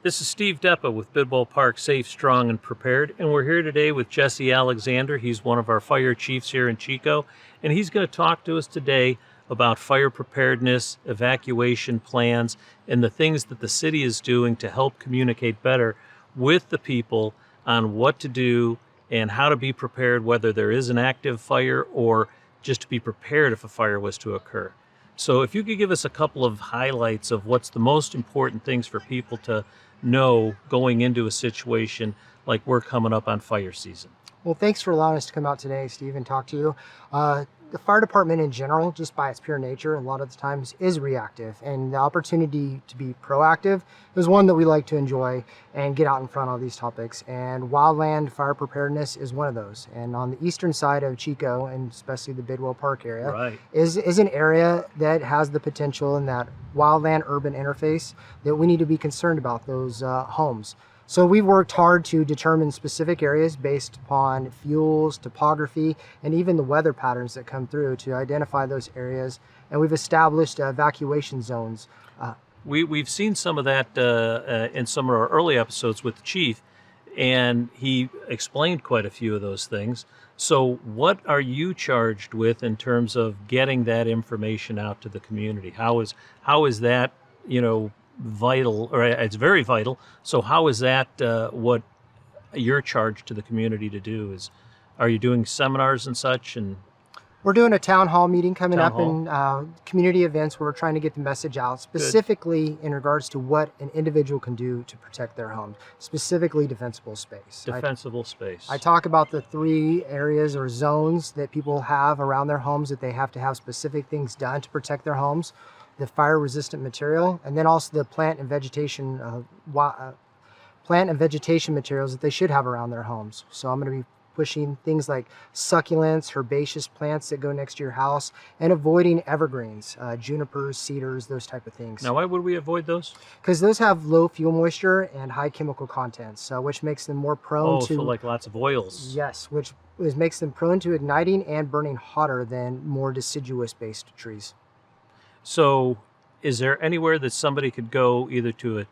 This is Steve Deppa with Bidwell Park Safe, Strong, and Prepared, and we're here today with Jesse Alexander. He's one of our fire chiefs here in Chico, and he's going to talk to us today about fire preparedness, evacuation plans, and the things that the city is doing to help communicate better with the people on what to do and how to be prepared, whether there is an active fire or just to be prepared if a fire was to occur. So if you could give us a couple of highlights of what's the most important things for people to know going into a situation like we're coming up on fire season. Well, thanks for allowing us to come out today, Steve, and talk to you. The fire department in general, just by its pure nature, a lot of the times is reactive, and the opportunity to be proactive is one that we like to enjoy and get out in front of these topics. And wildland fire preparedness is one of those. And on the eastern side of Chico, and especially the Bidwell Park area, Right. is an area that has the potential in that wildland urban interface that we need to be concerned about those homes. So we've worked hard to determine specific areas based upon fuels, topography, and even the weather patterns that come through to identify those areas. And we've established evacuation zones. We've seen some of that in some of our early episodes with the chief, and he explained quite a few of those things. So what are you charged with in terms of getting that information out to the community? How is that, vital, or it's very vital. So how is that what you're charged to the community to do? Are you doing seminars and such? And we're doing a town hall meeting coming up hall. in community events where we're trying to get the message out specifically in regards to what an individual can do to protect their home, specifically defensible space. Defensible space. I talk about the 3 areas or zones that people have around their homes that they have to have specific things done to protect their homes. The fire-resistant material, and then also the plant and vegetation materials that they should have around their homes. So I'm going to be pushing things like succulents, herbaceous plants that go next to your house, and avoiding evergreens, junipers, cedars, those type of things. Now, why would we avoid those? Because those have low fuel moisture and high chemical contents, which makes them more prone to... so like lots of oils. Yes, which makes them prone to igniting and burning hotter than more deciduous-based trees. So is there anywhere that somebody could go either to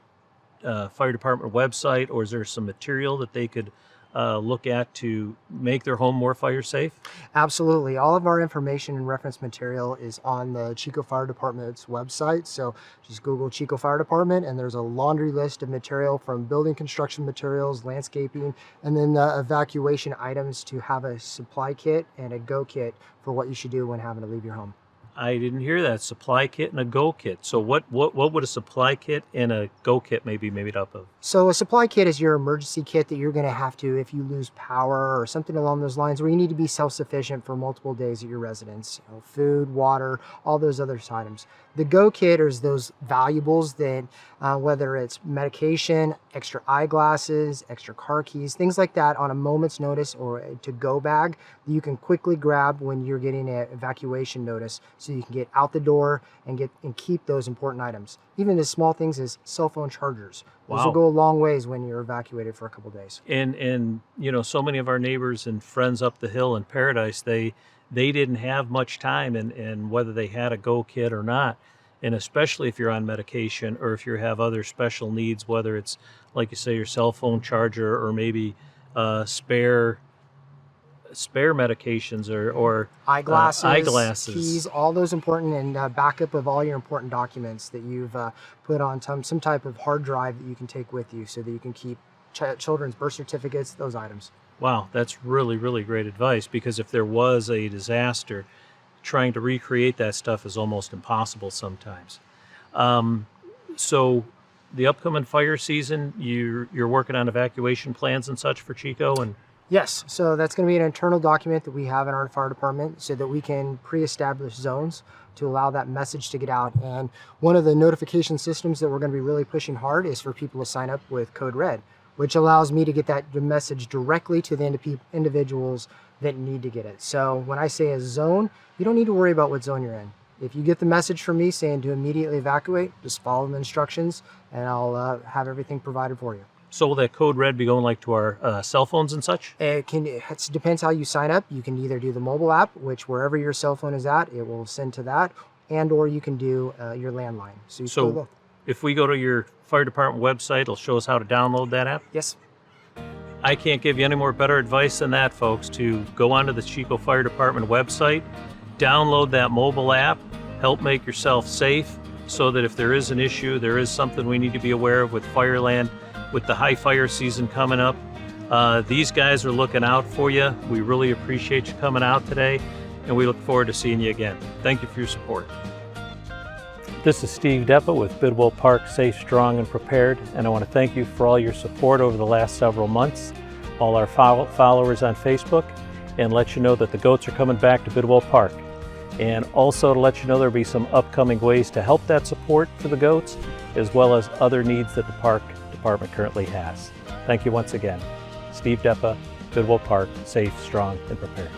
a fire department website, or is there some material that they could look at to make their home more fire safe? Absolutely. All of our information and reference material is on the Chico Fire Department's website. So just Google Chico Fire Department, and there's a laundry list of material from building construction materials, landscaping, and then evacuation items to have a supply kit and a go kit for what you should do when having to leave your home. I didn't hear that. Supply kit and a go kit. So what would a supply kit and a go kit maybe made up of? So a supply kit is your emergency kit that you're going to have to, if you lose power or something along those lines, where you need to be self-sufficient for multiple days at your residence. Food, water, all those other items. The go kit is those valuables that, whether it's medication, extra eyeglasses, extra car keys, things like that on a moment's notice, or a to-go bag that you can quickly grab when you're getting an evacuation notice, so you can get out the door and keep those important items. Even as small things as cell phone chargers. Those will go a long ways when you're evacuated for a couple days. And so many of our neighbors and friends up the hill in Paradise, they didn't have much time, and whether they had a go kit or not. And especially if you're on medication, or if you have other special needs, whether it's, like you say, your cell phone charger, or maybe spare medications, or eyeglasses, keys, all those important, and backup of all your important documents that you've put on some type of hard drive that you can take with you, so that you can keep children's birth certificates, those items. Wow, that's really, really great advice, because if there was a disaster, trying to recreate that stuff is almost impossible sometimes. So the upcoming fire season, you're working on evacuation plans and such for Chico? And yes, so that's going to be an internal document that we have in our fire department, so that we can pre-establish zones to allow that message to get out. And one of the notification systems that we're going to be really pushing hard is for people to sign up with Code Red, which allows me to get that message directly to the individuals that need to get it. So when I say a zone, you don't need to worry about what zone you're in. If you get the message from me saying to immediately evacuate, just follow the instructions, and I'll have everything provided for you. So will that Code Red be going like to our cell phones and such? It depends how you sign up. You can either do the mobile app, which wherever your cell phone is at, it will send to that, and or you can do your landline. So If we go to your fire department website, it'll show us how to download that app. Yes. I can't give you any more better advice than that, folks, to go onto the Chico Fire Department website, download that mobile app, help make yourself safe so that if there is an issue, there is something we need to be aware of with Fireland, with the high fire season coming up. These guys are looking out for you. We really appreciate you coming out today, and we look forward to seeing you again. Thank you for your support. This is Steve Deppa with Bidwell Park Safe, Strong, and Prepared, and I want to thank you for all your support over the last several months, all our followers on Facebook, and let you know that the goats are coming back to Bidwell Park. And also to let you know there'll be some upcoming ways to help that support for the goats, as well as other needs that the park department currently has. Thank you once again. Steve Deppa, Bidwell Park, Safe, Strong, and Prepared.